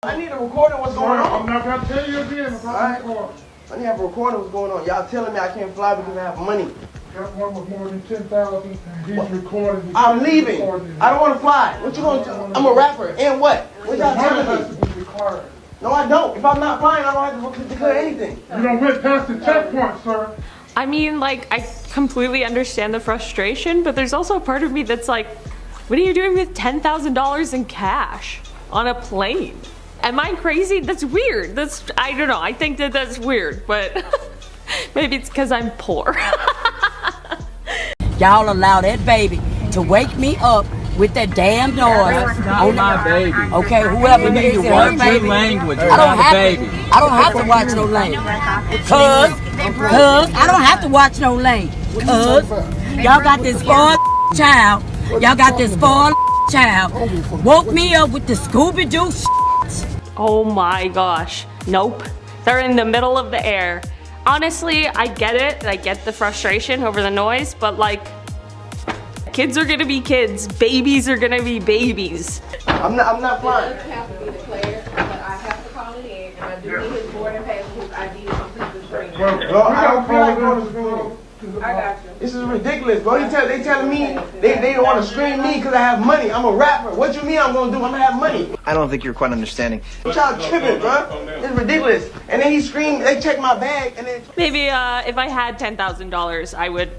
I need a recording what's going on. I'm not gonna tell you again. Alright. I need to have a recording what's going on. Y'all telling me I can't fly because I have money. That one was more than 10,000. He's recording. I'm leaving. I don't want to fly. What you gonna do? I'm a rapper. And what? What y'all telling me? No, I don't. If I'm not flying, I don't have to declare anything. You don't went past the checkpoint, sir. I mean, like, I completely understand the frustration, but there's also a part of me that's like, what are you doing with $10,000 in cash on a plane? Am I crazy? That's weird. I don't know. I think that's weird, but maybe it's because I'm poor. Y'all allow that baby to wake me up with that damn noise. That's not my baby. Okay, whoever you need to watch your language. You're not a baby. I don't have to watch no language. Cuz I don't have to watch no language. Cuz y'all got this spoiled child. Y'all got this spoiled child. Woke me up with the Scooby-Doo. Oh my gosh. Nope. They're in the middle of the air. Honestly, I get it. I get the frustration over the noise, but like, kids are gonna be kids. Babies are gonna be babies. I'm not flying. It doesn't have to be declared, but I have to call it in, and I do need his boarding pass and his ID to complete the screening. I don't feel like going to screening. I got you. This is ridiculous, bro. They telling me they don't want to screen me because I have money. I'm a rapper. What you mean I'm gonna do? I'm gonna have money. I don't think you're quite understanding. What y'all tripping, bro? It's ridiculous. And then he screamed. They checked my bag, and then Maybe if I had $10,000, I would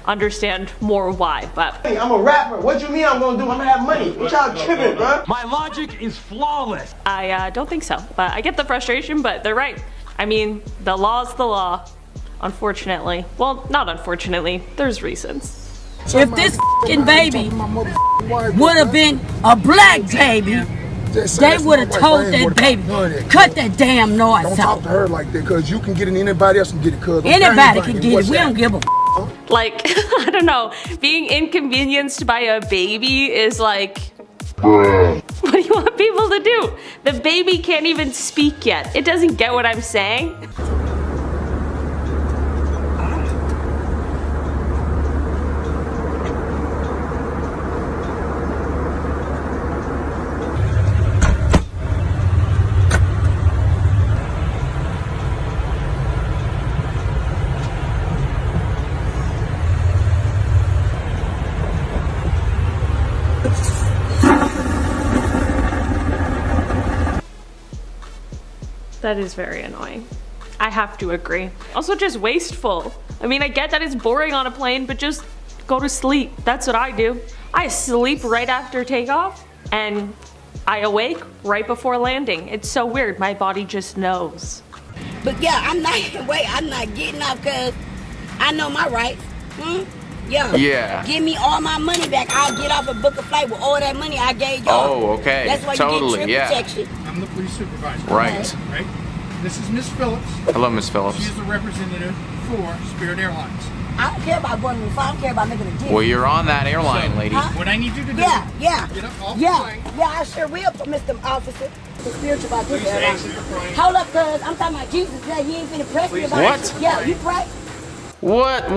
understand more why, but I'm a rapper. What you mean I'm gonna do? I'm gonna have money. What y'all tripping, bro? My logic is flawless. I don't think so. But I get the frustration, but they're right. I mean, the law's the law, unfortunately. Well, not unfortunately, there's reasons. If this fucking baby would have been a black baby, they would have told that baby, cut that damn noise Don't out. talk to her like that, cause you can get it, anybody else can get it, cuz. Anybody can get it. We don't give a Like, I don't know, being inconvenienced by a baby is like, what do you want people to do? The baby can't even speak yet. It doesn't get what I'm saying. That is very annoying. I have to agree. Also just wasteful. I mean, I get that it's boring on a plane, but just go to sleep. That's what I do. I sleep right after takeoff and I awake right before landing. It's so weird. My body just knows. But yeah, I'm not getting off because I know my rights. Yeah. Give me all my money back. I'll get off and book a flight with all that money I gave y'all. Oh, okay. That's why totally, you get protection. I'm the police supervisor. Right. Right? This is Miss Phillips. Hello, Miss Phillips. She's the representative for Spirit Airlines. I don't care about going to the flight. I don't care about making a deal. Well, you're on that airline, lady. What I need you to do. Yeah. Get up off the plane. Yeah, I sure will, Mr. Officer. The spiritual about this Please airline. exit the plane. Hold up, cuz. I'm talking about Jesus. Yeah, he ain't finna press me about What? it. Yeah, you pray. What?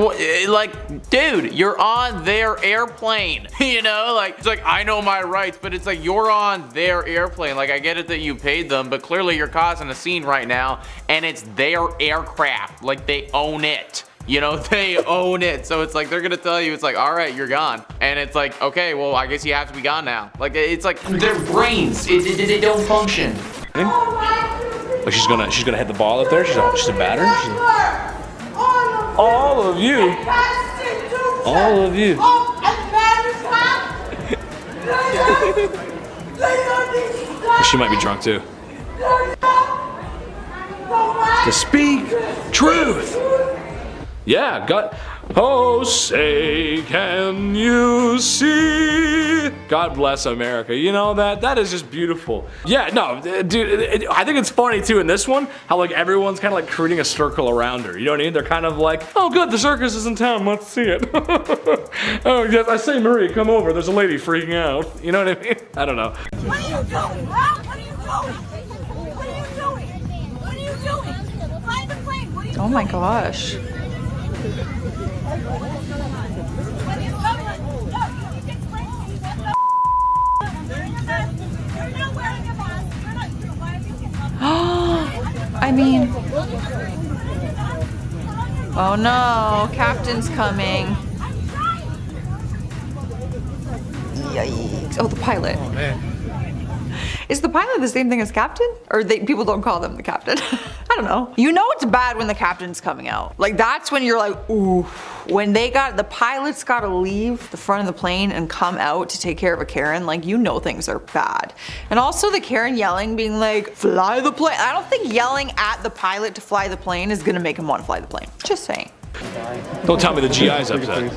Like, dude, you're on their airplane. You know, like, it's like, I know my rights, but it's like, you're on their airplane. Like, I get it that you paid them, but clearly you're causing a scene right now, and it's their aircraft. Like, they own it. You know, they own it. So it's like, they're gonna tell you, it's like, all right, you're gone. And it's like, okay, well, I guess you have to be gone now. Like, it's like, their brains, they don't function. Like she's gonna hit the ball up there. She's a batter. All of you. All of you. She might be drunk too. To speak truth. Yeah, God. Oh, say, can you see? God bless America. You know, that is just beautiful. Yeah, no, dude, I think it's funny too in this one, how like everyone's kind of like creating a circle around her. You know what I mean? They're kind of like, oh good, the circus is in town, let's see it. Oh yes, I say Marie, come over, there's a lady freaking out. You know what I mean? I don't know. What are you doing, bro? What are you doing? What are you doing? What are you doing? Fly the plane. What are you doing? Oh my gosh. I mean, oh no, Captain's coming. Yikes. Oh, the pilot. Oh man. Is the pilot the same thing as captain? Or people don't call them the captain? I don't know. You know it's bad when the captain's coming out. Like that's when you're like, ooh. When the pilot's gotta leave the front of the plane and come out to take care of a Karen, like you know things are bad. And also the Karen yelling, being like, fly the plane. I don't think yelling at the pilot to fly the plane is gonna make him want to fly the plane. Just saying. Don't tell me the GI's upset.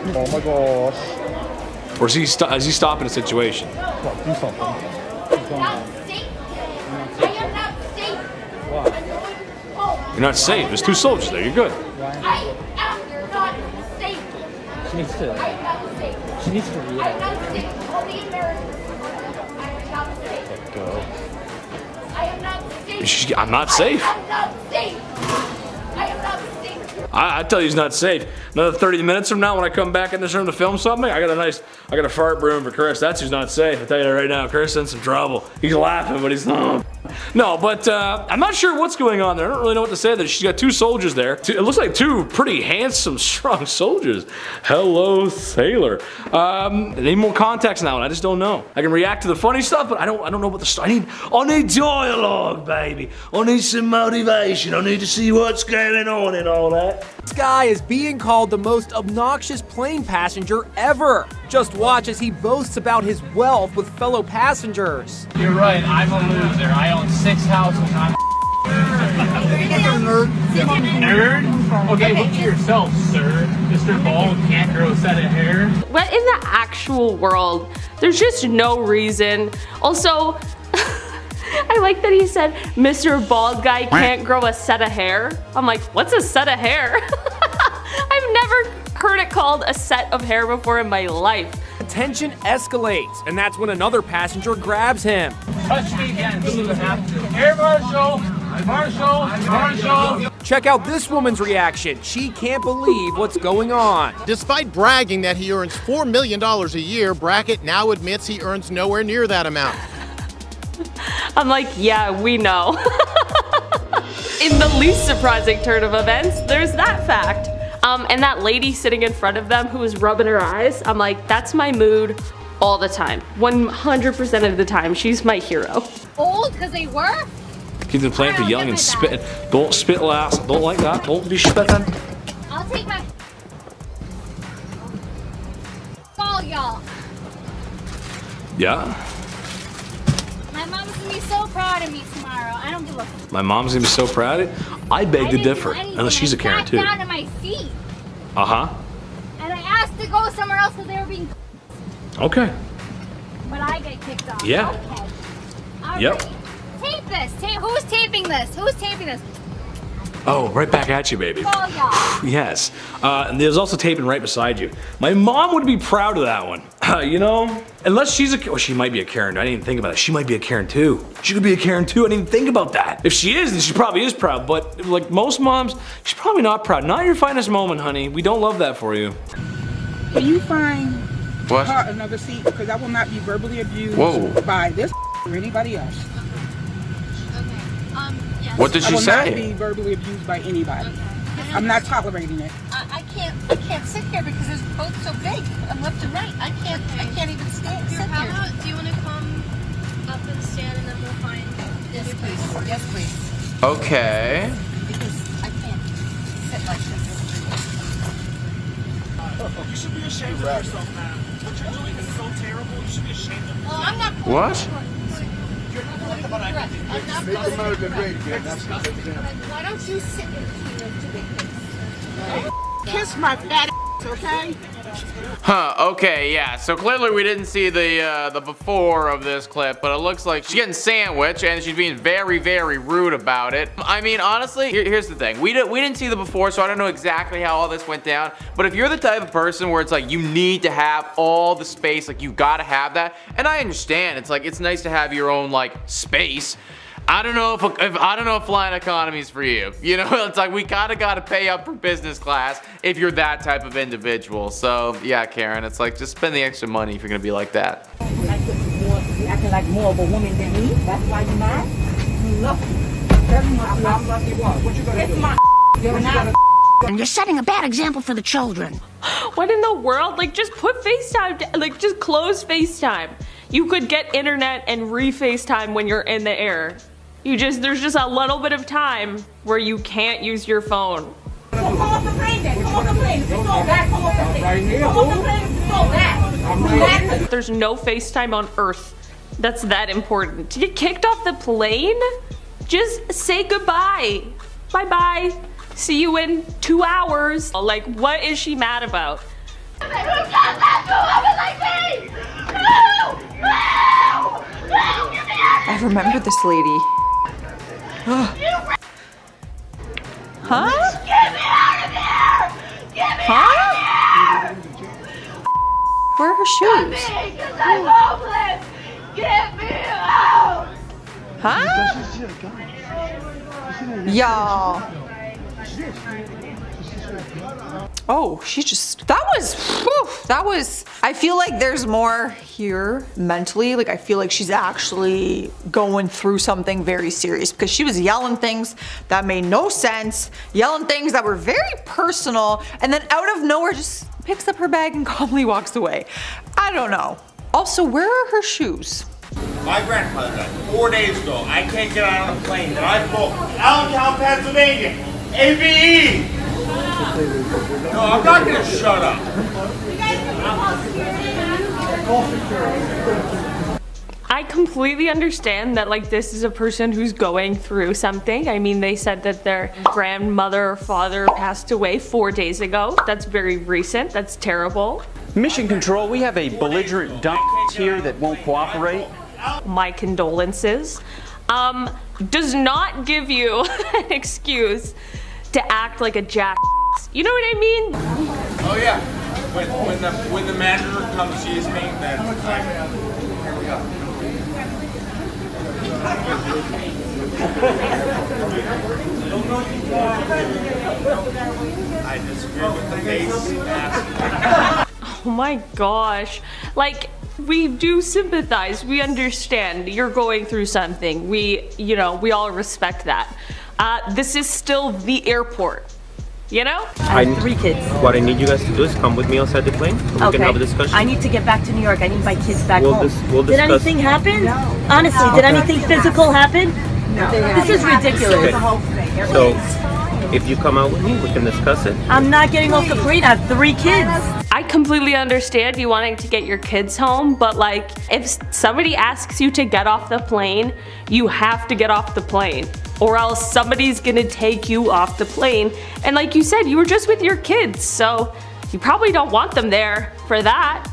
Oh my gosh. Or is he stopping the situation? Do something. You're not safe. There's 2 soldiers there. You're good. I am not safe. She needs to. I am not safe. She needs to read I am not safe. Only Americans. I am not safe. Let go. I am not safe. I'm not safe. I am not safe. I am not safe. I tell you he's not safe. Another 30 minutes from now when I come back in this room to film something, I got a fart broom for Chris. That's who's not safe. I tell you that right now. Chris is in some trouble. He's laughing, but he's not. No, but I'm not sure what's going on there. I don't really know what to say there. She's got 2 soldiers there. It looks like 2 pretty handsome, strong soldiers. Hello, sailor. I need more context now, and I just don't know. I can react to the funny stuff, but I don't know what the story. I need dialogue, baby. I need some motivation. I need to see what's going on and all that. This guy is being called the most obnoxious plane passenger ever. Just watch as he boasts about his wealth with fellow passengers. You're right, I'm a loser. I own 6 houses. I'm nerd. Okay, look at yourself, sir. Mr. Bald can't grow a set of hair. What in the actual world? There's just no reason. Also, I like that he said, Mr. Bald Guy can't grow a set of hair. I'm like, what's a set of hair? I've never heard it called a set of hair before in my life. Tension escalates, and that's when another passenger grabs him. Touch me again. This doesn't have to. Air Marshal! Marshal! Check out this woman's reaction. She can't believe what's going on. Despite bragging that he earns $4 million a year, Brackett now admits he earns nowhere near that amount. I'm like, yeah, we know. In the least surprising turn of events, there's that fact. And that lady sitting in front of them who was rubbing her eyes, I'm like, that's my mood all the time. 100% of the time, she's my hero. Old because they were? Keep them playing for yelling and spitting. Don't spit last. Don't like that. Don't be spitting. I'll take my all y'all. Yeah? My mom's gonna be so proud of me tomorrow. I don't give a f. My mom's gonna be so proud of you. I beg to differ. Unless she's a Karen too. I sat down to my feet. Uh-huh. And I asked to go somewhere else because they were being. Okay. But I get kicked off. Yeah. Okay. All Yep. right. Tape this. Who's taping this? Who's taping this? Oh, right back at you, baby. All y'all. Yes. And there's also taping right beside you. My mom would be proud of that one. You know? Unless she's a... Oh, she might be a Karen. I didn't even think about it. She might be a Karen too. She could be a Karen too. I didn't even think about that. If she is, then she probably is proud. But like most moms, she's probably not proud. Not your finest moment, honey. We don't love that for you. Can you find What? her another seat? Because I will not be verbally abused Whoa. by this or anybody else. Yes. What did she I will say? not be verbally abused by anybody. I'm not tolerating it. I can't sit here because there's both so big. I'm left and right. I can't even stand. Sit How here. about, do you want to come up and stand and then we'll find this place? Yes, please. Okay. Because I can't sit like this. You should be ashamed of yourself, man. What you're doing is so terrible. You should be ashamed of yourself. Well, I'm not. What? Why don't you sit in here doing this? Kiss my fat ass, okay? Huh, okay, yeah. So clearly we didn't see the before of this clip, but it looks like she's getting sandwiched and she's being very, very rude about it. I mean, honestly, here's the thing. We didn't see the before, so I don't know exactly how all this went down. But if you're the type of person where it's like you need to have all the space, like you gotta have that, and I understand, it's like it's nice to have your own like space. I don't know if flying economy is for you. You know, it's like we gotta pay up for business class if you're that type of individual. So yeah, Karen, it's like just spend the extra money if you're gonna be like that. You acting like more of a woman than me. That's why you mad? I'm lucky what? What you gonna do? And you're setting a bad example for the children. What in the world? Like, just put FaceTime, like, just close FaceTime. You could get internet and re-FaceTime when you're in the air. There's just a little bit of time where you can't use your phone. So call off the plane then. Call off the plane. If it's so bad, call off the plane. Right here, Call off the plane if it's so bad. There's no FaceTime on Earth that's that important. To get kicked off the plane? Just say goodbye. Bye-bye. See you in 2 hours. Like, what is she mad about? I remember this lady. Huh? Get me out of here! Get me Huh? out of here! Where are her shoes? Because I'm homeless! Get me out! Huh? Y'all. Oh, she just, that was, I feel like there's more here mentally. Like, I feel like she's actually going through something very serious because she was yelling things that made no sense, yelling things that were very personal, and then out of nowhere just picks up her bag and calmly walks away. I don't know. Also, where are her shoes? My grandfather died 4 days ago. I can't get out on a plane that I booked. Allentown, Pennsylvania. ABE. No, I'm not gonna shut up. I completely understand that, like, this is a person who's going through something. I mean, they said that their grandmother or father passed away 4 days ago. That's very recent. That's terrible. Mission Control, we have a belligerent dump here that won't cooperate. My condolences. Does not give you an excuse to act like a jack. You know what I mean? Oh yeah. When the manager comes sees me, then here we go. I disagree with the face. Oh my gosh. Like, we do sympathize. We understand you're going through something. We all respect that. This is still the airport. You know? I have 3 kids. What I need you guys to do is come with me outside the plane so we can have a discussion. I need to get back to New York. I need my kids back home. We'll did anything happen? No. Honestly, did anything physical happen? No. This is ridiculous. Okay. So, if you come out with me, we can discuss it. I'm not getting off the plane. I have 3 kids. I completely understand you wanting to get your kids home, but like, if somebody asks you to get off the plane, you have to get off the plane, or else somebody's gonna take you off the plane. And like you said, you were just with your kids, so you probably don't want them there for that.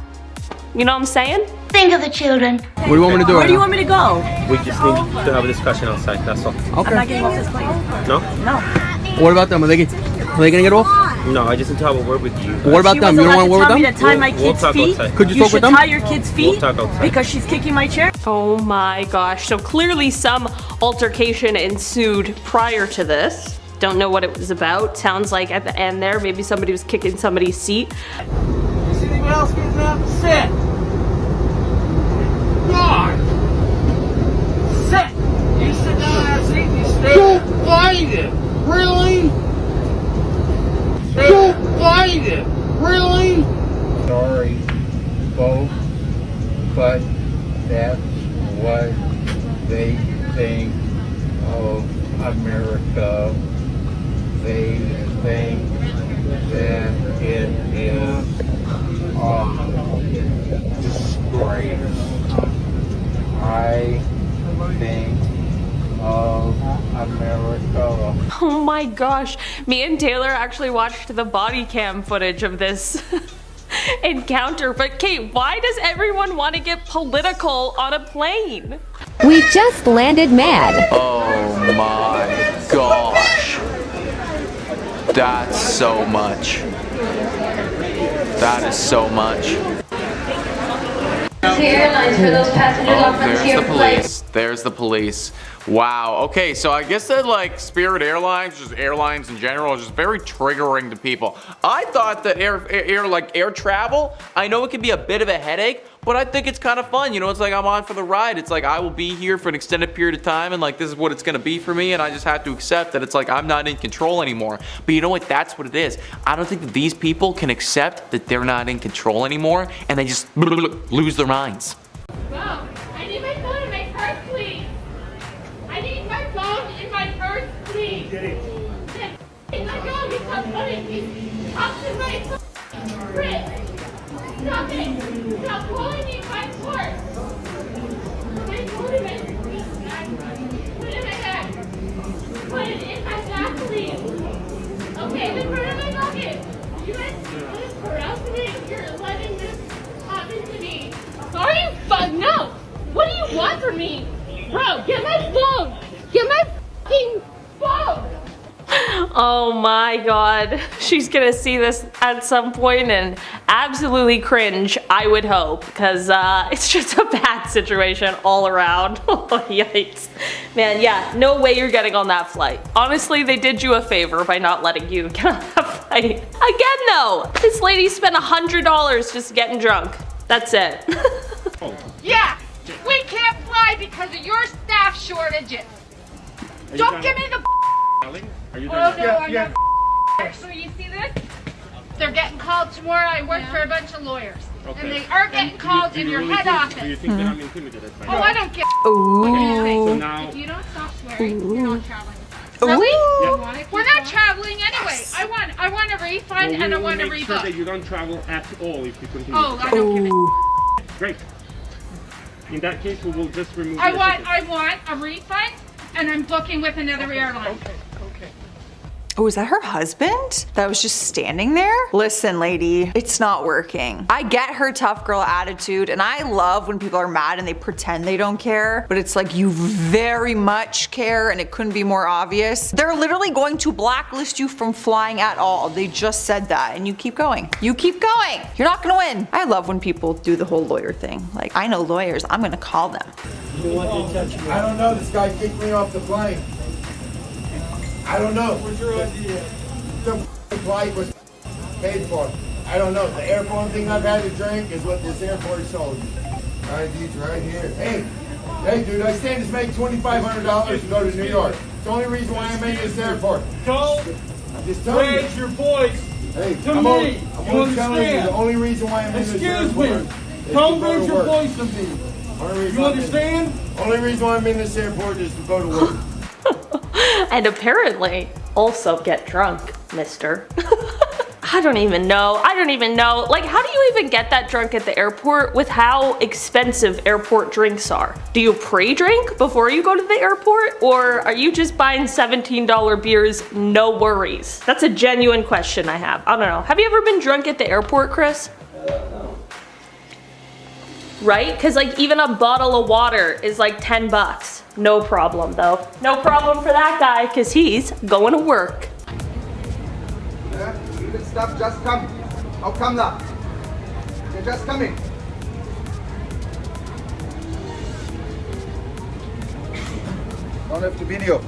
You know what I'm saying? Think of the children. What do you want me to do? Where do you want me to go? We just need to have a discussion outside, that's all. Okay. I'm not getting off this plane. No? No. What about them? Are they gonna get off? No, I just need to have a word with you. What about them? You don't want to word with them? To tie my kids' feet. Could you talk with them? You should tie your kids' feet. We'll talk outside. Because she's kicking my chair. Oh my gosh. So clearly some altercation ensued prior to this. Don't know what it was about. Sounds like at the end there, maybe somebody was kicking somebody's seat. Anything else getting up? Sit. God. Sit. You sit down in that seat and you stay. Don't fight it. Really? Don't fight it! Really? Sorry, folks, but that's what they think of America. They think that it is a disgrace. I think of America. Oh my gosh. Me and Taylor actually watched the body cam footage of this encounter. But Kate, why does everyone want to get political on a plane? We just landed mad. Oh my gosh. That's so much. That is so much. Airlines for those passengers on Frontier police. There's the police. Wow. Okay, so I guess that like Spirit Airlines, just airlines in general, is just very triggering to people. I thought that air travel, I know it can be a bit of a headache, but I think it's kind of fun. You know, it's like I'm on for the ride. It's like I will be here for an extended period of time, and like this is what it's gonna be for me, and I just have to accept that it's like I'm not in control anymore. But you know what? That's what it is. I don't think that these people can accept that they're not in control anymore, and they just lose their minds. Whoa, I need my phone in my purse, please. I need my phone in my purse, please. Get it. Let go, because putting these cups in my wrist. Stop it. Stop pulling me in my purse. My phone in my bag. Put it in my bag. Put it in my bag, please. Okay, then put it in my pocket. You guys, what is harassment? You're letting this happen to me. Are you no? What do you want from me? Bro, get my phone! Get my fucking phone! Oh my god. She's gonna see this at some point and absolutely cringe, I would hope, because it's just a bad situation all around. Oh, yikes. Man, yeah, no way you're getting on that flight. Honestly, they did you a favor by not letting you get on that flight. Again though, this lady spent $100 just getting drunk. That's it. Yeah, we can't fly because of your staff shortages. Don't give me the Are you oh no, I'm not actually, you see this? They're getting called tomorrow. I work for a bunch of lawyers. Okay. And they are getting called in your head office. Do you think that I'm intimidated by Oh, I don't get Ooh. So now, if you don't stop swearing, you're not traveling. Really? Yeah. We're not traveling anyway. I want a refund and I want a make sure rebook. that you don't travel at all if you continue. Oh, I don't give a Great. In that case, we will just remove I your want ticket. a refund and I'm booking with another airline. Okay. Oh, is that her husband that was just standing there? Listen, lady, it's not working. I get her tough girl attitude, and I love when people are mad and they pretend they don't care, but it's like you very much care and it couldn't be more obvious. They're literally going to blacklist you from flying at all. They just said that, and you keep going. You keep going. You're not gonna win. I love when people do the whole lawyer thing. Like, I know lawyers, I'm gonna call them. I don't know, this guy kicked me off the plane. I don't know. What's your idea? The flight was paid for. I don't know. The airport thing I've had to drink is what this airport sold me. ID's right here. Hey, dude, I stand to make $2,500 to go to New York. It's the only reason why I'm in this airport. Don't I'm just telling you. raise your voice Hey, to I'm me. only You telling you understand? the only reason why I'm in this Excuse airport me. is Don't to go raise to your work. voice to me. You understand? Only reason why I'm in this airport is to go to work. And apparently also get drunk, mister. I don't even know. Like, how do you even get that drunk at the airport with how expensive airport drinks are? Do you pre-drink before you go to the airport? Or are you just buying $17 beers, no worries? That's a genuine question I have. I don't know. Have you ever been drunk at the airport, Chris? No. Right? Because like even a bottle of water is like 10 bucks. No problem though. No problem for that guy because he's going to work. Yeah, even stuff just come. How come now? They're just coming. Don't have to video.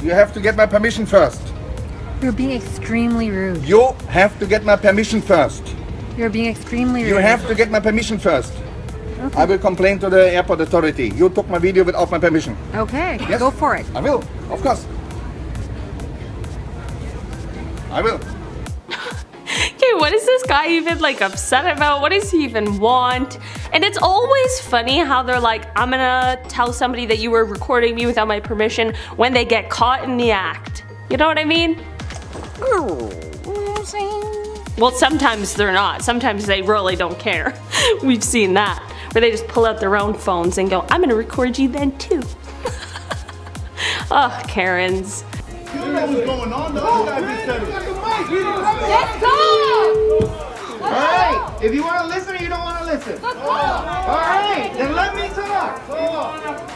You have to get my permission first. You're being extremely rude. You have to get my permission first. You're being extremely rude. You have to get my permission first. Okay. I will complain to the airport authority. You took my video without my permission. Okay, yes? Go for it. I will, of course. I will. Okay, what is this guy even like upset about? What does he even want? And it's always funny how they're like, I'm gonna tell somebody that you were recording me without my permission when they get caught in the act. You know what I mean? Well, sometimes they're not. Sometimes they really don't care. We've seen that. Where they just pull out their own phones and go, I'm gonna record you then too. Oh, Karens. You don't know what's going on. The other guy just said it. Let's go! Alright, if you want to listen or you don't want to listen. Alright, then let me talk.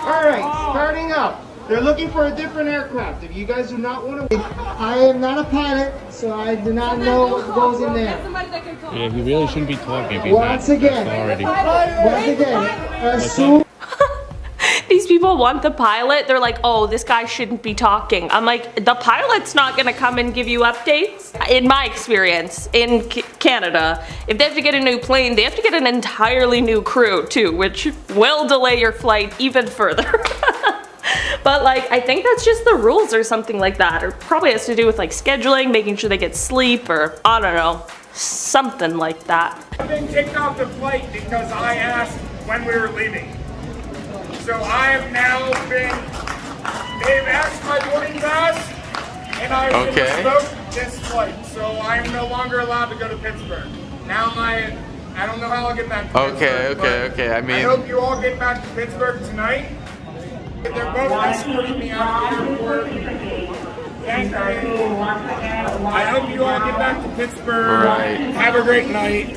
Alright, starting up. They're looking for a different aircraft. If you guys do not want to... I am not a pilot, so I do not know what goes in there. Yeah, he really shouldn't be talking if he's Once again, assume... These people want the pilot. They're like, oh, this guy shouldn't be talking. I'm like, the pilot's not gonna come and give you updates. In my experience, in Canada, if they have to get a new plane, they have to get an entirely new crew too, which will delay your flight even further. But like, I think that's just the rules or something like that, or probably has to do with like scheduling, making sure they get sleep, or I don't know, something like that. I've been kicked off the flight because I asked when we were leaving. So I have now been, they've asked my boarding pass, and I've been revoked this flight. So I'm no longer allowed to go to Pittsburgh. Now I don't know how I'll get back to Pittsburgh. Okay. I mean, I hope you all get back to Pittsburgh tonight. They're both escorting me out of the airport. Thank you. I hope you all get back to Pittsburgh. Right. Have a great night.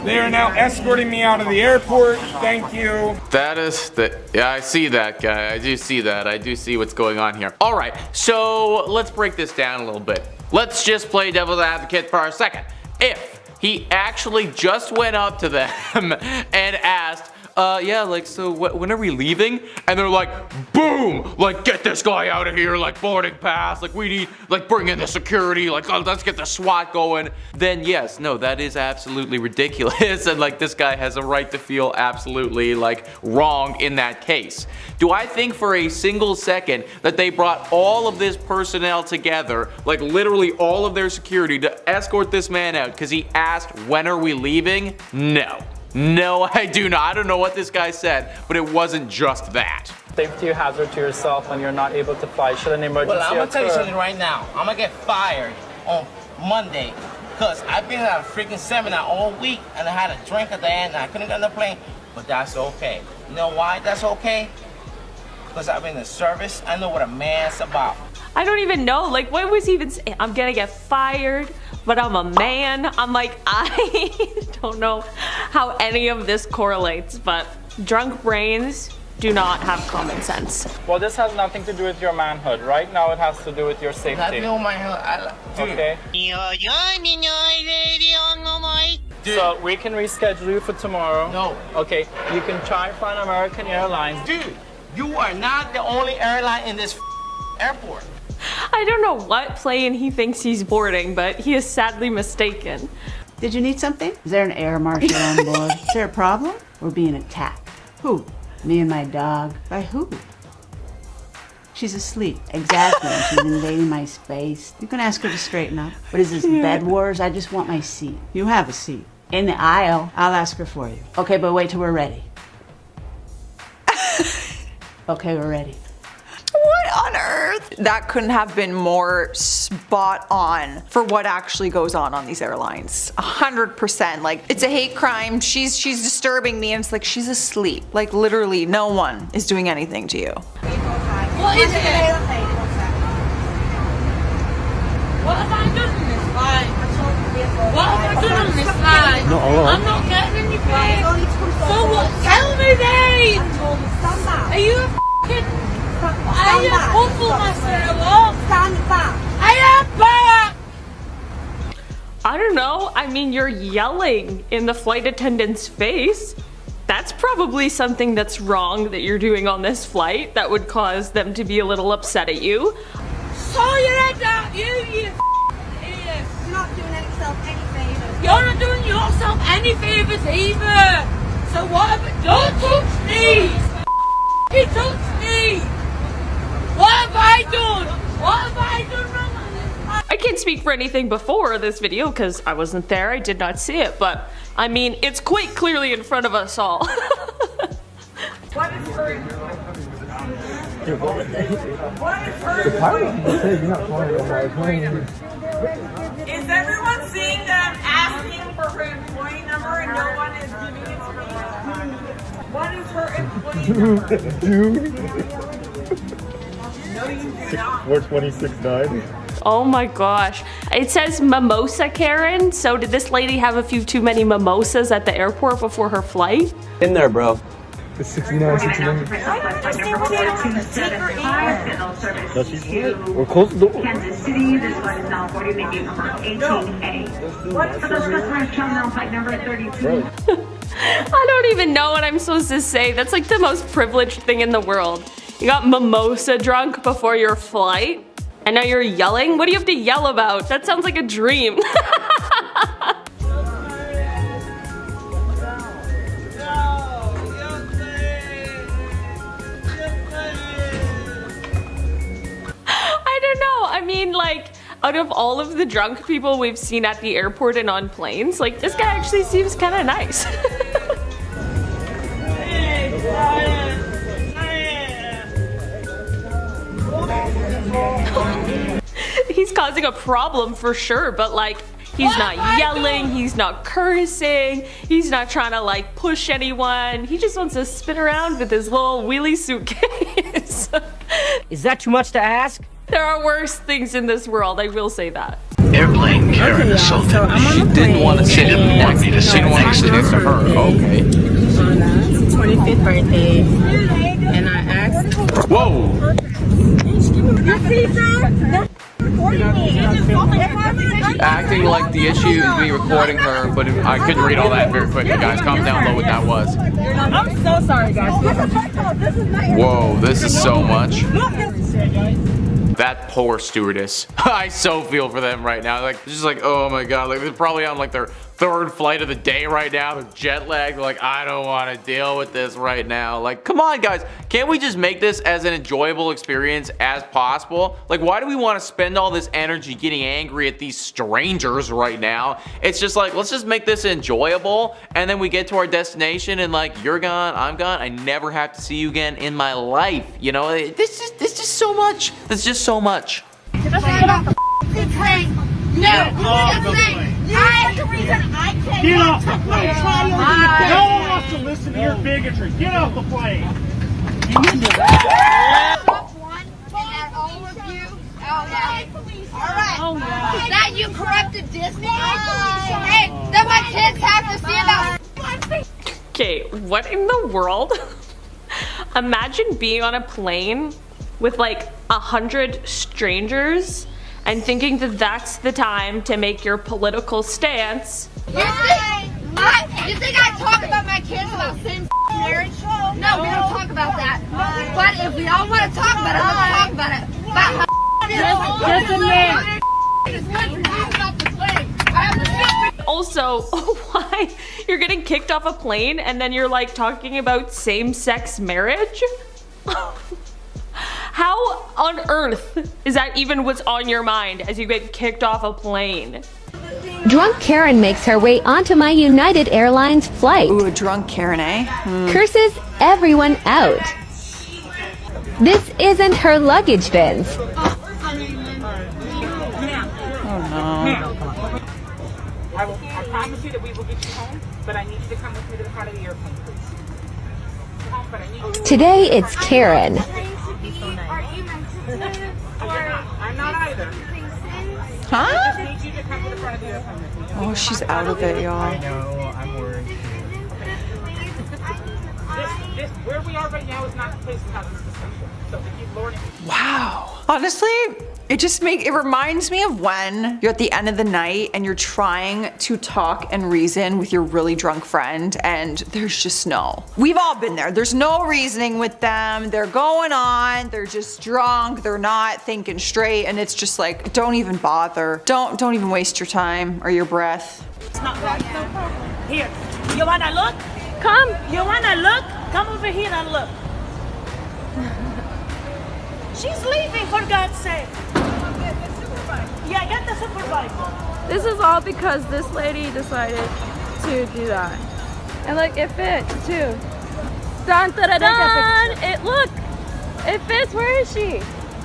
They are now escorting me out of the airport. Thank you. that is yeah, I see that, guy. I do see that. I do see what's going on here. All right, so let's break this down a little bit. Let's just play devil's advocate for a second. If he actually just went up to them and asked, yeah, like, so when are we leaving? And they're like, boom, like, get this guy out of here, like, boarding pass, like, we need, like, bring in the security, like, oh, let's get the SWAT going. Then yes, no, that is absolutely ridiculous, and like, this guy has a right to feel absolutely, like, wrong in that case. Do I think for a single second that they brought all of this personnel together, like, literally all of their security, to escort this man out because he asked, when are we leaving? No. No, I do not. I don't know what this guy said, but it wasn't just that. Safety hazard to yourself when you're not able to fly. Should an emergency Well, I'm gonna tell you occur? something right now. I'm gonna get fired on Monday because I've been at a freaking seminar all week and I had a drink at the end and I couldn't get on the plane, but that's okay. You know why that's okay? Because I've been in service. I know what a man's about. I don't even know, like, what was he even saying? I'm gonna get fired, but I'm a man. I'm like, I don't know how any of this correlates, but drunk brains do not have common sense. Well, this has nothing to do with your manhood. Right now, it has to do with your safety. That's no manhood. Okay. So we can reschedule you for tomorrow. No. Okay. You can try for an American Airlines. Dude, you are not the only airline in this airport. I don't know what plane he thinks he's boarding, but he is sadly mistaken. Did you need something? Is there an air marshal on board? Is there a problem? We're being attacked. Who? Me and my dog. By who? She's asleep. Exactly. She's invading my space. You can ask her to straighten up. What is this, bed wars? I just want my seat. You have a seat. In the aisle. I'll ask her for you. Okay, but wait till we're ready. Okay, we're ready. What on earth? That couldn't have been more spot on for what actually goes on these airlines. 100%. Like, it's a hate crime. She's disturbing me, and it's like, she's asleep. Like, literally, no one is doing anything to you. What is it? What have I done in this life? What have I done in this life? I'm not getting anything. So what? Tell me then! Are you a f***ing... I am awful myself. Stand back. I am back. I don't know. I mean, you're yelling in the flight attendant's face. That's probably something that's wrong that you're doing on this flight that would cause them to be a little upset at you. Saw your head out, you idiot. You're not doing yourself any favours. You're not doing yourself any favours either. So what have don't touch me. He touched me. What have I done? What have I done wrong? I can't speak for anything before this video because I wasn't there. I did not see it, but I mean, it's quite clearly in front of us all. What is her? What is her? The pilot said you're not flying on my plane. Is everyone seeing them asking for her employee number and no one is giving it to me? What is her employee number? No, you do not. 4269. Oh my gosh. It says mimosa Karen. So did this lady have a few too many mimosas at the airport before her flight? In there, bro. It's 69, 69. We're close to the door. Kansas City, this flight is now boarding maybe number 18A. What for those customers traveling on flight number 32? I don't even know what I'm supposed to say. That's like the most privileged thing in the world. You got mimosa drunk before your flight? And now you're yelling? What do you have to yell about? That sounds like a dream. out of all of the drunk people we've seen at the airport and on planes, like this guy actually seems kind of nice. He's causing a problem for sure, but like, he's not yelling, he's not cursing, he's not trying to like push anyone. He just wants to spin around with his little wheelie suitcase. Is that too much to ask? There are worse things in this world, I will say that. Airplane Karen assaulted. She didn't want to sit. Didn't want me to sit. Didn't want to sit next to her. Okay. It's 25th birthday, and I asked. Whoa. Acting like the issue is me recording her, but I couldn't read all that very quickly, guys. Comment down below what that was. I'm so sorry, guys. Whoa, this is so much. That poor stewardess. I so feel for them right now. Like, it's just like, oh my god, like they're probably on like their third flight of the day right now. They're jet lagged. They're like, I don't want to deal with this right now. Like, come on, guys. Can't we just make this as an enjoyable experience as possible? Like, why do we want to spend all this energy getting angry at these strangers right now? It's just like, let's just make this enjoyable, and then we get to our destination and like, you're gone, I'm gone. I never have to see you again in my life. You know, it's just so much. It's just so much. No, that's the reason I can't Get off the plane. No one wants to listen to your bigotry. Get off the plane. That you corrupted Disney? Hey, that my kids have to see about. Okay, what in the world? Imagine being on a plane with like 100 strangers and thinking that that's the time to make your political stance. You think I talk about my kids about same marriage? No, we don't talk about that. But if we all want to talk about it, let's talk about it. About how also, why you're getting kicked off a plane and then you're like talking about same-sex marriage? How on earth is that even what's on your mind as you get kicked off a plane? Drunk Karen makes her way onto my United Airlines flight. Ooh, a drunk Karen, eh? Curses everyone out. This isn't her luggage bins. Oh no. I promise you that we will get you home, but I need you to come with me to the front of the airplane, please. Today it's Karen. I'm not either. Huh? I just need you to come to the front of the airplane. Oh, she's out of it, y'all. I know, I'm worried. Where we are right now is not the place to have this discussion. So if you Lord. Wow. Honestly, it reminds me of when you're at the end of the night and you're trying to talk and reason with your really drunk friend and there's just no. We've all been there. There's no reasoning with them. They're going on. They're just drunk. They're not thinking straight, and it's just like, don't even bother. Don't even waste your time or your breath. It's not right. Here, you wanna look? Come. You wanna look? Come over here and look. She's leaving, for God's sake. Yeah, get the supervisor. This is all because this lady decided to do that. And look, it fits too. Dun dun dun dun! It fits. Where is she?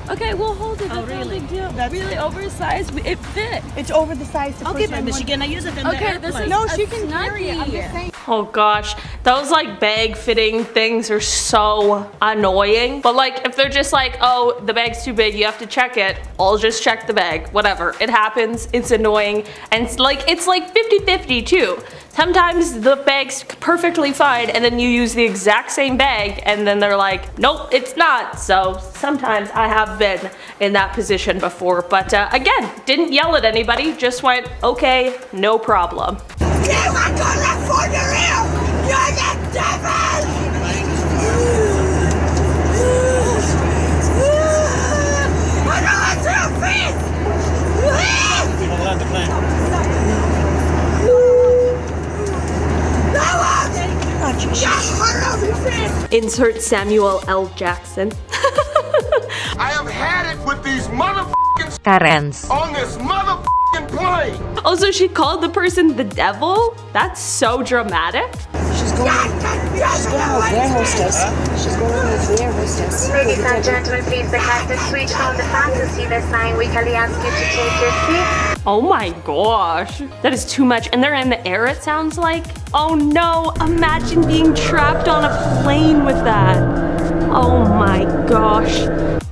Okay, we'll hold it. That's no big deal. That's really oversized. It fit. It's over the size. Okay, but is she gonna use it? Okay, this is no, she can carry it. I'm just saying. Oh gosh, those like bag fitting things are so annoying. But like if they're just like, oh, the bag's too big, you have to check it, I'll just check the bag. Whatever, it happens, it's annoying. And it's like 50-50 too. Sometimes the bag's perfectly fine and then you use the exact same bag and then they're like, nope, it's not. So sometimes I have been in that position before. But again, didn't yell at anybody, just went, okay, no problem. You are gonna for your ear! You're the devil! I don't want your face! Hold on the plane. Insert Samuel L. Jackson. I have had it with these motherfuckers. Karens. on this motherfucking plane. Also, she called the person the devil? That's so dramatic. She's going on as air hostess. She's going on as air hostess. Ladies and gentlemen, please the captain switch on the fantasy this time. We kindly ask you to take your seat. Oh my gosh. That is too much. And they're in the air, it sounds like. Oh no, imagine being trapped on a plane with that. Oh my gosh.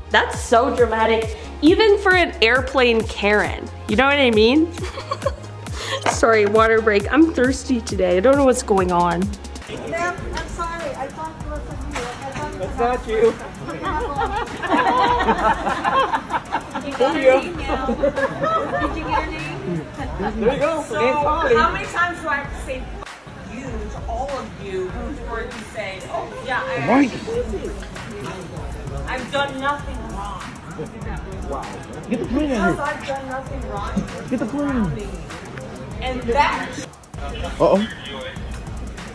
That's so dramatic. Even for an airplane Karen. You know what I mean? Sorry, water break. I'm thirsty today. I don't know what's going on. Ma'am, I'm sorry. I thought it was you. It's not you. Did you get her name? There you go. So, how many times do I have to say you to all of you before you say, oh, yeah, I've done nothing wrong. Wow. Get the plane in Because here. I've done nothing wrong. Get the plane. And that. Uh-oh.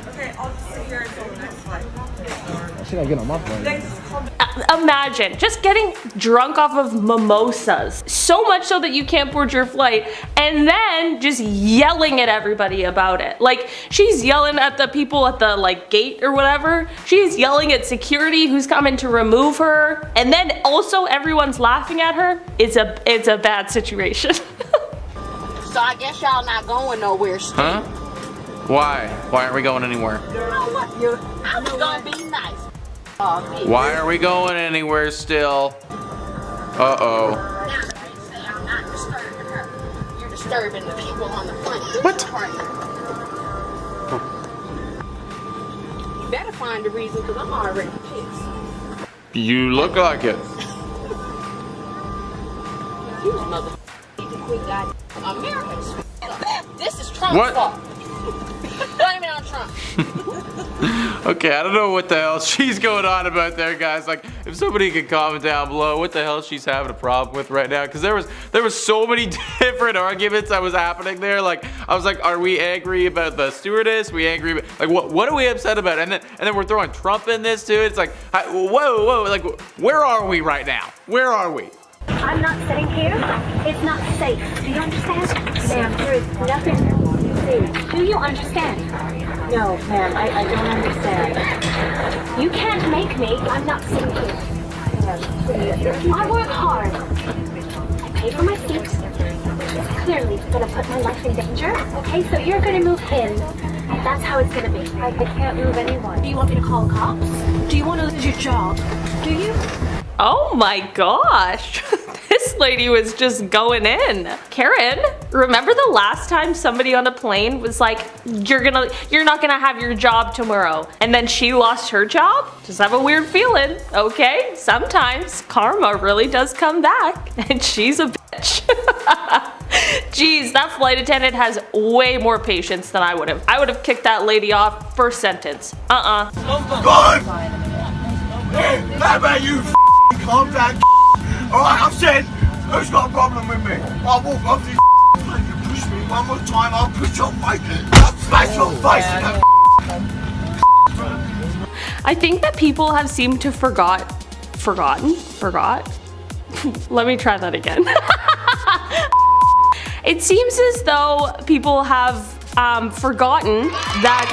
Okay, I'll just sit here until the next flight. I should I get on my plane. Imagine just getting drunk off of mimosas. So much so that you can't board your flight, and then just yelling at everybody about it. Like, she's yelling at the people at the like gate or whatever. She's yelling at security who's coming to remove her. And then also everyone's laughing at her. It's a bad situation. So I guess y'all not going nowhere still. Huh? Why? Why aren't we going anywhere? You know what? I was gonna be nice. Why are we going anywhere still? Uh-oh. I'm not disturbing her. You're disturbing the people on the plane. What? You better find a reason, because I'm already pissed. You look like it. You mother need to quit that. Americans. This is Trump's What? fault. Blame it on Trump. Okay, I don't know what the hell she's going on about there, guys. Like, if somebody could comment down below what the hell she's having a problem with right now, because there was so many different arguments that was happening there. Like, I was like, are we angry about the stewardess? We angry about, like, what are we upset about? And then we're throwing Trump in this too. It's like, whoa, like, where are we right now? Where are we? I'm not sitting here. It's not safe. Do you understand? Ma'am, there is nothing safe. Do you understand? No, ma'am, I don't understand. You can't make me. I'm not sitting here. I work hard. I pay for my seat. It's clearly gonna put my life in danger. Okay, so you're gonna move in. That's how it's gonna be. I can't move anyone. Do you want me to call cops? Do you want to lose your job? Do you? Oh my gosh. This lady was just going in. Karen, remember the last time somebody on a plane was like, you're not gonna have your job tomorrow, and then she lost her job? Just have a weird feeling, okay? Sometimes karma really does come back, and she's a bitch. Jeez, that flight attendant has way more patience than I would have. I would have kicked that lady off first sentence. God! Hey, how about you calm down? Alright, I've said, who's got a problem with me? I'll walk off this plane, you push me one more time, I'll push your face, I'll smash your face. I think that people have seemed to forgot? Let me try that again. It seems as though people have forgotten that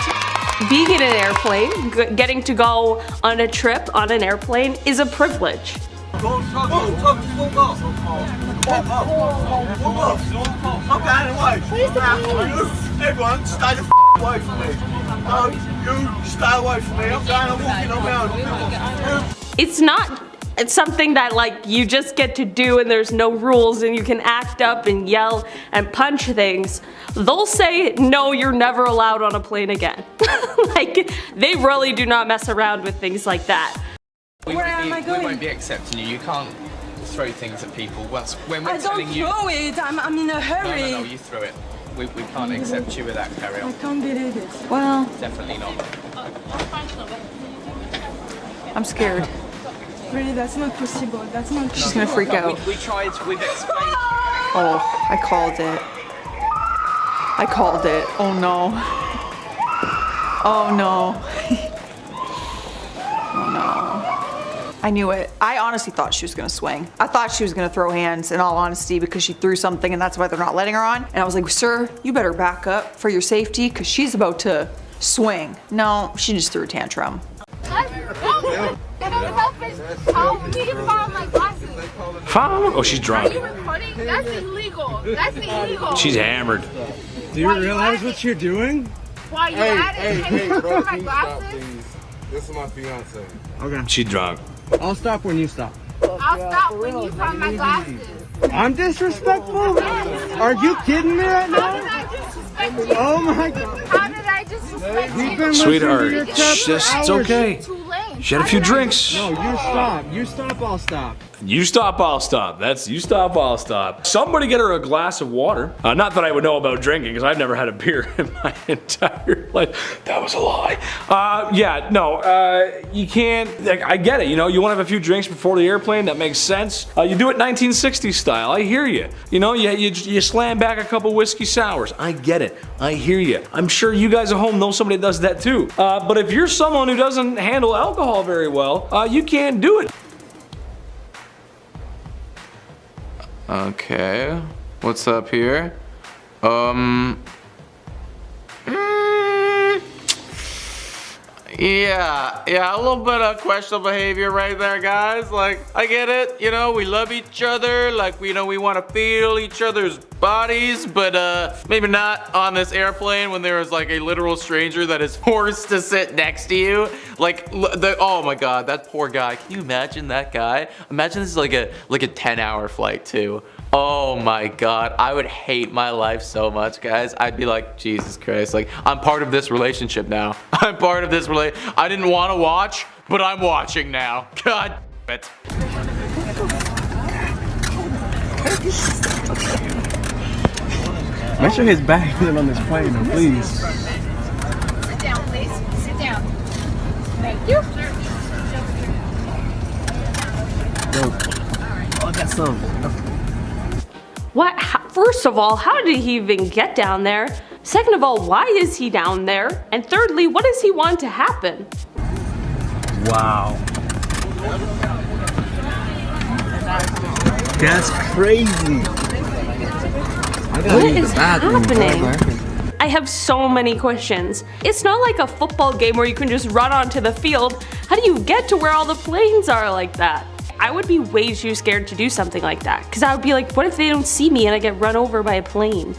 being in an airplane, getting to go on a trip on an airplane is a privilege. Everyone, stay the away from me. No, you stay away from me. I'm walking around. It's not something that like you just get to do and there's no rules and you can act up and yell and punch things. They'll say, no, you're never allowed on a plane again. Like, they really do not mess around with things like that. We won't be accepting you. You can't throw things at people. When we're telling you... I don't throw it. I'm in a hurry. No, you throw it. We can't accept you with that, carry on. I can't believe it. Well, Definitely not. I'm scared. Really, that's not possible. That's not. She's gonna freak out. We tried, we've explained. Oh, I called it. I called it. Oh no. Oh no. Oh no. I knew it. I honestly thought she was gonna swing. I thought she was gonna throw hands, in all honesty, because she threw something and that's why they're not letting her on. And I was like, sir, you better back up for your safety because she's about to swing. No, she just threw a tantrum. Oh, she's drunk. Are you recording? That's illegal. That's illegal. She's hammered. Do you realize what you're doing? Why you at it? Can you bro, my glasses? This is my fiance. Okay. She's drunk. I'll stop when you stop. I'll stop when you find my glasses. I'm disrespectful? Are you kidding me right now? How did I disrespect you? Oh my God. How did I disrespect you? Sweetheart, it's okay. She had a few drinks. No, you stop. You stop, I'll stop. You stop, I'll stop. That's you stop, I'll stop. Somebody get her a glass of water. Not that I would know about drinking, because I've never had a beer in my entire life. That was a lie. Yeah, no, you can't. Like, I get it. You know, you want to have a few drinks before the airplane. That makes sense. You do it 1960s style. I hear you. You know, you slam back a couple whiskey sours. I get it. I hear you. I'm sure you guys at home know somebody that does that too. But if you're someone who doesn't handle alcohol very well, you can't do it. Okay, what's up here? Yeah, a little bit of questionable behavior right there, guys. Like, I get it, you know, we love each other, like, we know we want to feel each other's bodies, but maybe not on this airplane when there is like a literal stranger that is forced to sit next to you. Like, oh my God, that poor guy. Can you imagine that guy? Imagine this is like a 10-hour flight too. Oh my God, I would hate my life so much, guys. I'd be like, Jesus Christ, like, I'm part of this relationship now. I'm part of this I didn't want to watch, but I'm watching now. God damn it. Make sure his bag isn't on this plane, though, please. Sit down, please. Sit down. Thank you. I got some. What? First of all, how did he even get down there? Second of all, why is he down there? And thirdly, what does he want to happen? Wow. That's crazy. What is happening? I have so many questions. It's not like a football game where you can just run onto the field. How do you get to where all the planes are like that? I would be way too scared to do something like that, because I would be like, what if they don't see me and I get run over by a plane?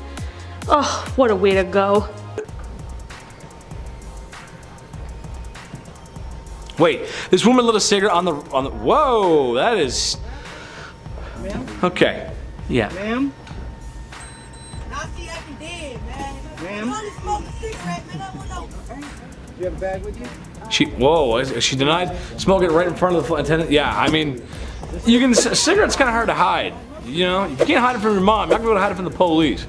Oh, what a way to go. Wait, this woman lit a cigarette on the, whoa, that is, okay, yeah. Ma'am? Ma'am? You have a bag with you? She denied smoking right in front of the flight attendant. Yeah, I mean, you can, a cigarette's kind of hard to hide. You know, you can't hide it from your mom. You're not gonna be able to hide it from the police.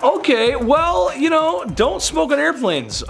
Okay, well, you know, don't smoke on airplanes.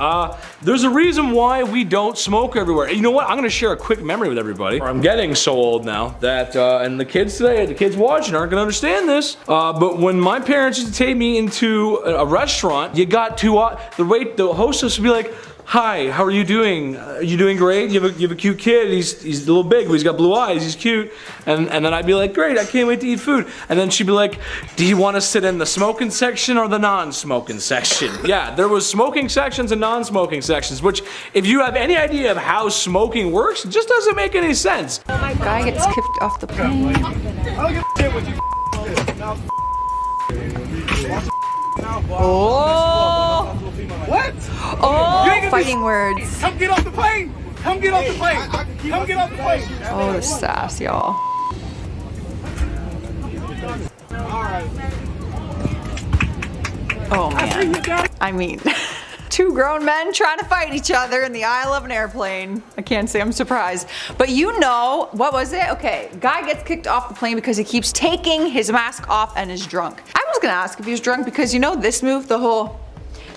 There's a reason why we don't smoke everywhere. You know what? I'm gonna share a quick memory with everybody. I'm getting so old now that, and the kids today, the kids watching aren't gonna understand this. But when my parents used to take me into a restaurant, you got to, the hostess would be like, hi, how are you doing? Are you doing great? You have a cute kid. He's a little big, but he's got blue eyes. He's cute. And then I'd be like, great, I can't wait to eat food. And then she'd be like, do you want to sit in the smoking section or the non-smoking section? Yeah, there was smoking sections and non-smoking sections, which if you have any idea of how smoking works, it just doesn't make any sense. Guy gets kicked off the plane. Oh! What? Oh, fighting words. Come get off the plane! Come get off the plane! Come get off the plane! Oh, the sass, y'all. Oh, man. I mean, two grown men trying to fight each other in the aisle of an airplane. I can't say I'm surprised. But you know, what was it? Okay, guy gets kicked off the plane because he keeps taking his mask off and is drunk. I was gonna ask if he was drunk because you know this move,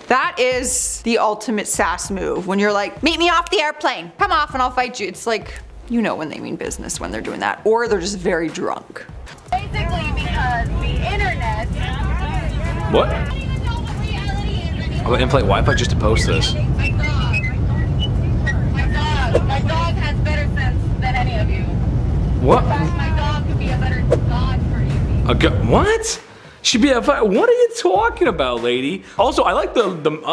that is the ultimate sass move. When you're like, meet me off the airplane. Come off and I'll fight you. It's like, you know when they mean business when they're doing that. Or they're just very drunk. Basically because the internet. What? I'm gonna in-flight Wi-Fi just to post this. My dog has better sense than any of you. What? In fact, my dog could be a better dog for you. What? She'd be what are you talking about, lady? Also, I like the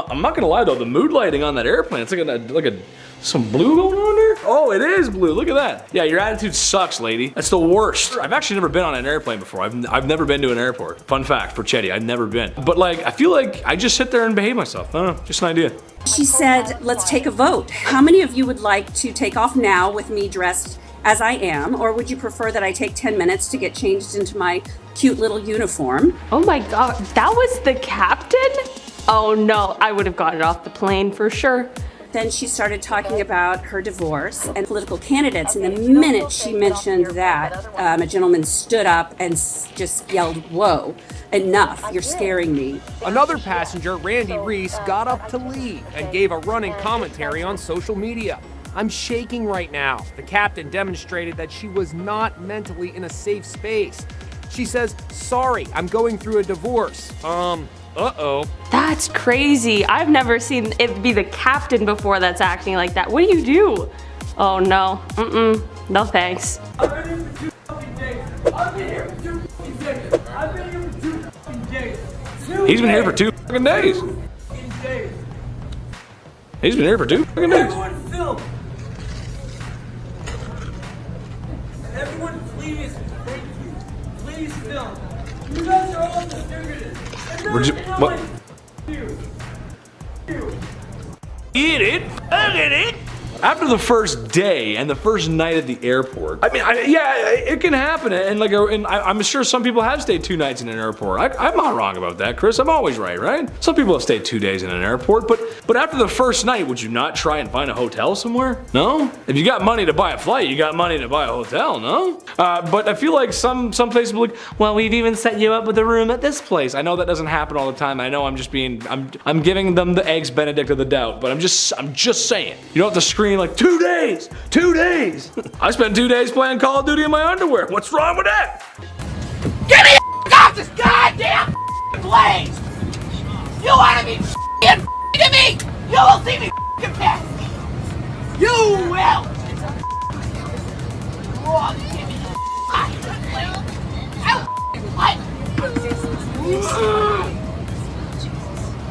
I'm not gonna lie though, the mood lighting on that airplane. It's like some blue going on there. Oh, it is blue. Look at that. Yeah, your attitude sucks, lady. That's the worst. I've actually never been on an airplane before. I've never been to an airport. Fun fact for Chetty, I've never been. But like, I feel like I just sit there and behave myself. I don't know, just an idea. She said, let's take a vote. How many of you would like to take off now with me dressed as I am, or would you prefer that I take 10 minutes to get changed into my cute little uniform? Oh my God, that was the captain? Oh no, I would have gotten off the plane for sure. Then she started talking about her divorce and political candidates. And the minute she mentioned that, a gentleman stood up and just yelled, "Whoa, enough, you're scaring me." Another passenger, Randy Reese, got up to leave and gave a running commentary on social media. "I'm shaking right now." The captain demonstrated that she was not mentally in a safe space. She says, "Sorry, I'm going through a divorce." Uh-oh. That's crazy. I've never seen it be the captain before that's acting like that. What do you do? Oh no. No thanks. I've been here for 2 fucking days. I've been here for 2 fucking days. I've been here for 2 fucking days. He's been here for 2 fucking days. He's been here for 2 fucking days. Everyone film. Everyone please, thank you. Please film. You guys are all distributed. What? Eat it, get it. After the first day and the first night at the airport, I mean, yeah, it can happen, and like, I'm sure some people have stayed 2 nights in an airport. I'm not wrong about that, Chris. I'm always right? Some people have stayed 2 days in an airport, but after the first night, would you not try and find a hotel somewhere? No? If you got money to buy a flight, you got money to buy a hotel, no? But I feel like some places will be like, well, we've even set you up with a room at this place. I know that doesn't happen all the time. I know I'm just being, I'm giving them the eggs Benedict of the doubt, but I'm just saying. You don't have to scream like 2 days. I spent 2 days playing Call of Duty in my underwear. What's wrong with that? Get me off this goddamn place! You wanna be to me? You will see me piss! You will! Oh, give me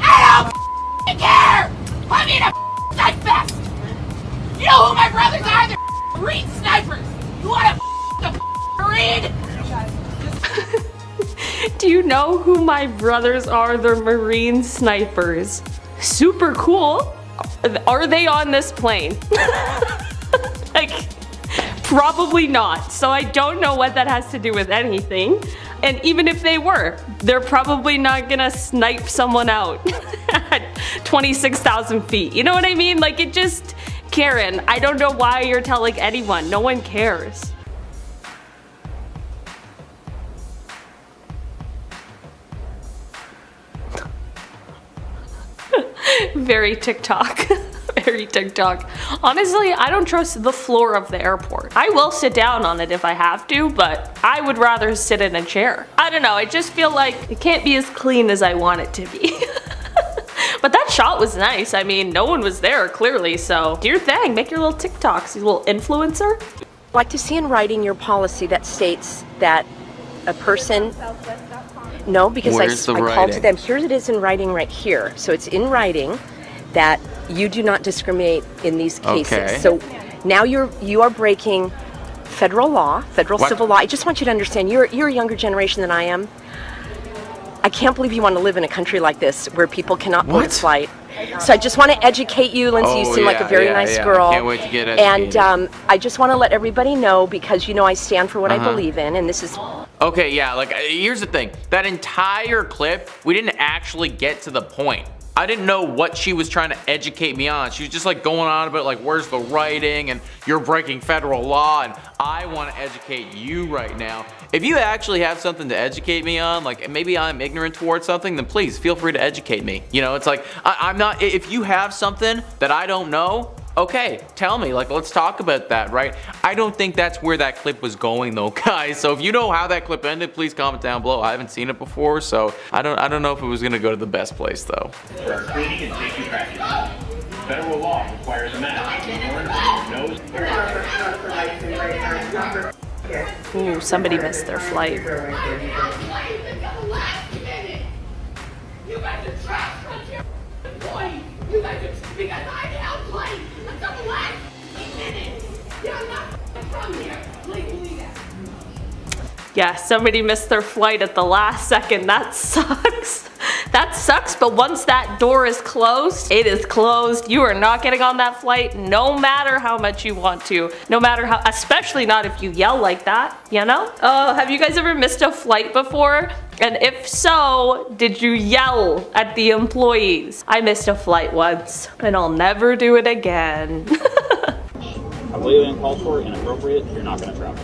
I don't care! Put me in a knife fest! You know who my brothers are? They're Marine snipers! You wanna the Marine? Do you know who my brothers are? They're Marine snipers. Super cool. Are they on this plane? Like, probably not. So I don't know what that has to do with anything. And even if they were, they're probably not gonna snipe someone out at 26,000 feet. You know what I mean? Like, it just, Karen, I don't know why you're telling anyone. No one cares. Very TikTok. Very TikTok. Honestly, I don't trust the floor of the airport. I will sit down on it if I have to, but I would rather sit in a chair. I don't know, I just feel like it can't be as clean as I want it to be. But that shot was nice. I mean, no one was there clearly, so do your thing. Make your little TikToks, you little influencer. I'd like to see in writing your policy that states that a person... No, because I called to them. Here it is in writing right here. So it's in writing that you do not discriminate in these cases. Okay. So now you are breaking federal law, civil law. I just want you to understand, you're a younger generation than I am. I can't believe you want to live in a country like this where people cannot board a flight. So I just want to educate you, Lindsay. You seem like a very nice girl. I can't wait to get educated. And I just want to let everybody know, because you know I stand for what I believe in, and this is... Okay, yeah, like, here's the thing. That entire clip, we didn't actually get to the point. I didn't know what she was trying to educate me on. She was just like going on about like, where's the writing and you're breaking federal law, and I want to educate you right now. If you actually have something to educate me on, like maybe I'm ignorant towards something, then please feel free to educate me. You know, it's like, I'm not, if you have something that I don't know, okay, tell me, like, let's talk about that, right? I don't think that's where that clip was going though, guys. So if you know how that clip ended, please comment down below. I haven't seen it before, so I don't know if it was gonna go to the best place though. Federal law requires a mask. Ooh, somebody missed their flight. You guys are trash country employees. You guys are because I held plane until the last minute. You're not from here. Please believe that. Yeah, somebody missed their flight at the last second. That sucks. That sucks, but once that door is closed, it is closed. You are not getting on that flight no matter how much you want to. No matter how, especially not if you yell like that, you know? Oh, have you guys ever missed a flight before? And if so, did you yell at the employees? I missed a flight once, and I'll never do it again. Completely uncalled for, inappropriate, you're not going to travel.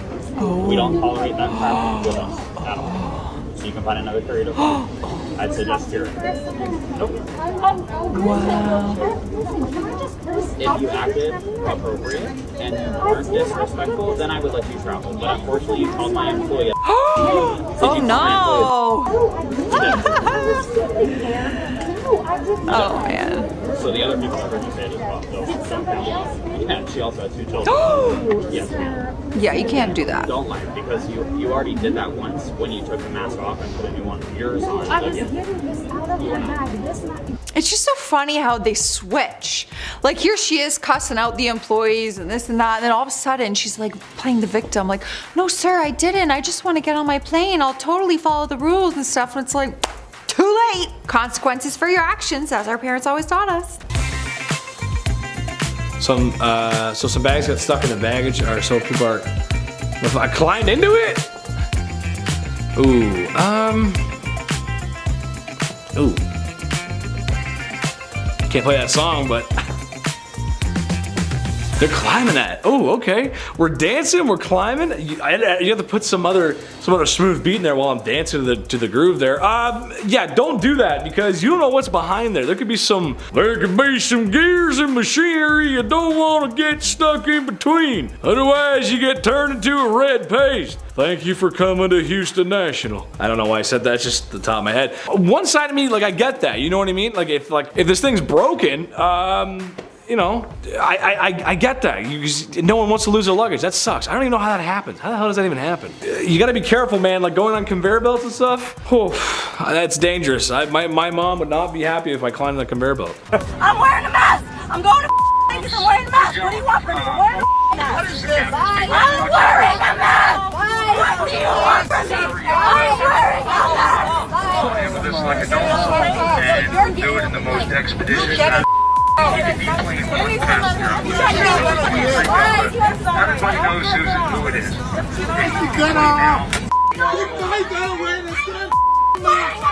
We don't tolerate that crap with us at all. So you can find another courier to fly. I'd suggest here. Nope. Wow. If you acted appropriate and weren't disrespectful, then I would let you travel. But unfortunately, you told my employee. Oh no! Oh man. So the other people that heard you say it as well. So yeah, she also has 2 children. Yes, ma'am. Yeah, you can't do that. Don't lie, because you already did that once when you took the mask off and put a new one of yours on. It's just so funny how they switch. Like here she is cussing out the employees and this and that, and then all of a sudden she's like playing the victim, like, no sir, I didn't. I just want to get on my plane. I'll totally follow the rules and stuff. And it's like, too late. Consequences for your actions, as our parents always taught us. So some bags got stuck in the baggage, or so people are. If I climbed into it. Ooh. Can't play that song, but they're climbing that. Oh, okay. We're dancing. We're climbing. You have to put some other smooth beat in there while I'm dancing to the groove there. Yeah, don't do that because you don't know what's behind there. There could be some gears and machinery you don't want to get stuck in between. Otherwise, you get turned into a red paste. Thank you for coming to Houston National. I don't know why I said that. It's just the top of my head. One side of me, like, I get that. You know what I mean? Like, if this thing's broken, you know, I get that. No one wants to lose their luggage. That sucks. I don't even know how that happens. How the hell does that even happen? You gotta be careful, man. Like going on conveyor belts and stuff. Oh, that's dangerous. My mom would not be happy if I climbed on a conveyor belt. I'm wearing a mask. I'm going to Vegas. I'm wearing a mask. What do you want from me? I'm wearing a mask. What is this? I'm wearing a mask. What do you want from me? I'm wearing a mask. Handle this like adults and do it in the most expeditious manner. Everybody knows who it is. Get off! I'm wearing a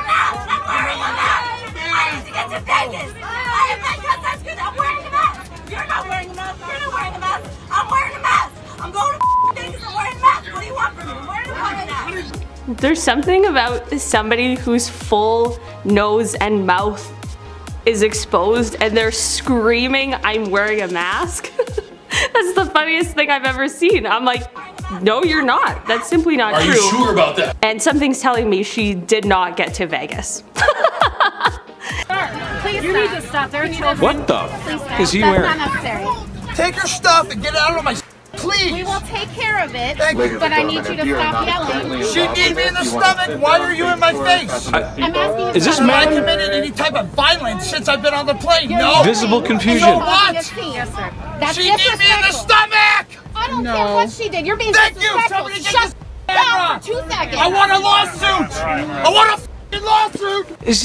mask! I'm wearing a mask! I need to get to Vegas! I have my cousins because I'm wearing a mask! You're not wearing a mask! You're not wearing a mask! I'm wearing a mask! I'm going to Vegas! I'm wearing a mask! What do you want from me? I'm wearing a mask! There's something about somebody whose full nose and mouth is exposed and they're screaming, I'm wearing a mask. That's the funniest thing I've ever seen. I'm like, no, you're not. That's simply not true. Are you sure about that? And something's telling me she did not get to Vegas. Please you need to stop. There are children. What the f is he wearing? That's not necessary. Take your stuff and get out of my please. We will take care of it, Thank you. but I need you to stop yelling. She gave me in the stomach. Why are you in my face? I'm asking Is this Have I man? committed any type of violence since I've been on the plane? No. Visible confusion. So what? Yes, sir. That's She gave me in the stomach. I don't care what she did. You're being Thank you. disrespectful. Somebody get Shut this down for 2 seconds. I want a lawsuit. I want a f***ing lawsuit. Is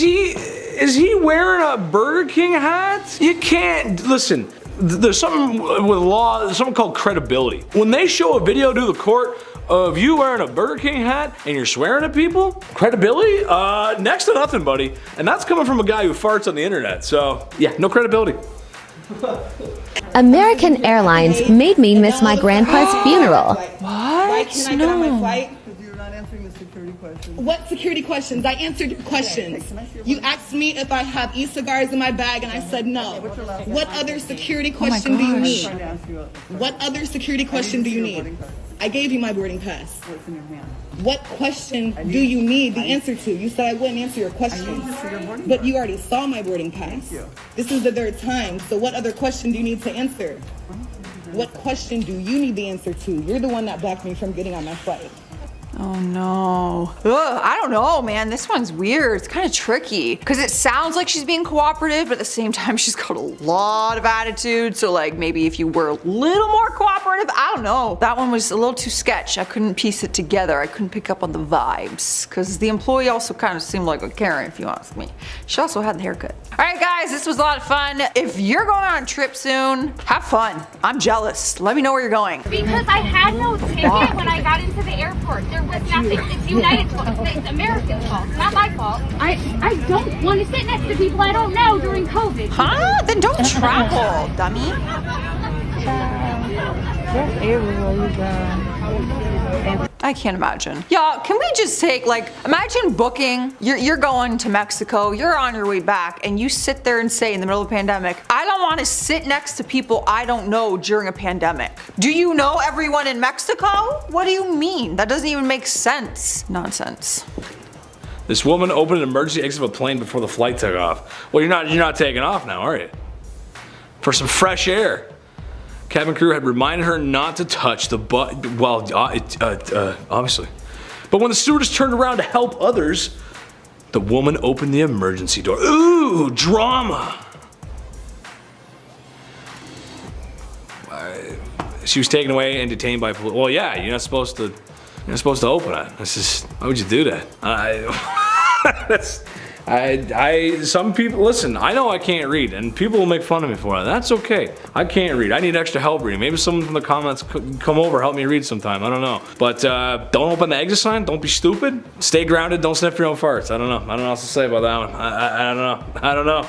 he wearing a Burger King hat? You can't listen. There's something with law, something called credibility. When they show a video to the court of you wearing a Burger King hat and you're swearing at people, credibility? Next to nothing, buddy. And that's coming from a guy who farts on the internet. So yeah, no credibility. American Airlines made me miss my grandpa's funeral. Why can I get on my flight? You're not answering the security questions. What security questions? I answered your questions. You asked me if I have e-cigars in my bag and I said no. What other security question do you need? What other security question do you need? I gave you my boarding pass. What's in your hand? What question do you need the answer to? You said I wouldn't answer your questions. But you already saw my boarding pass. This is the third time. So what other question do you need to answer? What question do you need the answer to? You're the one that blocked me from getting on my flight. Oh no. Ugh, I don't know, man. This one's weird. It's kind of tricky because it sounds like she's being cooperative, but at the same time, she's got a lot of attitude. So like maybe if you were a little more cooperative, I don't know. That one was a little too sketch. I couldn't piece it together. I couldn't pick up on the vibes because the employee also kind of seemed like a Karen, if you ask me. She also had the haircut. All right, guys, this was a lot of fun. If you're going on a trip soon, have fun. I'm jealous. Let me know where you're going. Because I had no ticket when I got into the airport. There was nothing. It's United's fault. It's American's fault. It's not my fault. I don't want to sit next to people I don't know during COVID. Huh? Then don't travel, dummy. I can't imagine. Y'all, can we just take, like, imagine booking, you're going to Mexico, you're on your way back, and you sit there and say in the middle of a pandemic, I don't want to sit next to people I don't know during a pandemic. Do you know everyone in Mexico? What do you mean? That doesn't even make sense. Nonsense. This woman opened an emergency exit of a plane before the flight took off. Well, you're not taking off now, are you? For some fresh air. Cabin crew had reminded her not to touch the obviously. But when the stewardess turned around to help others, the woman opened the emergency door. Ooh, drama! She was taken away and detained by police. Well, yeah, you're not supposed to open it. This is, why would you do that? Some people, listen, I know I can't read, and people will make fun of me for it. That's okay. I can't read. I need extra help reading. Maybe someone from the comments could come over, help me read sometime. I don't know. But don't open the exit sign. Don't be stupid. Stay grounded. Don't sniff your own farts. I don't know. I don't know what else to say about that one. I don't know.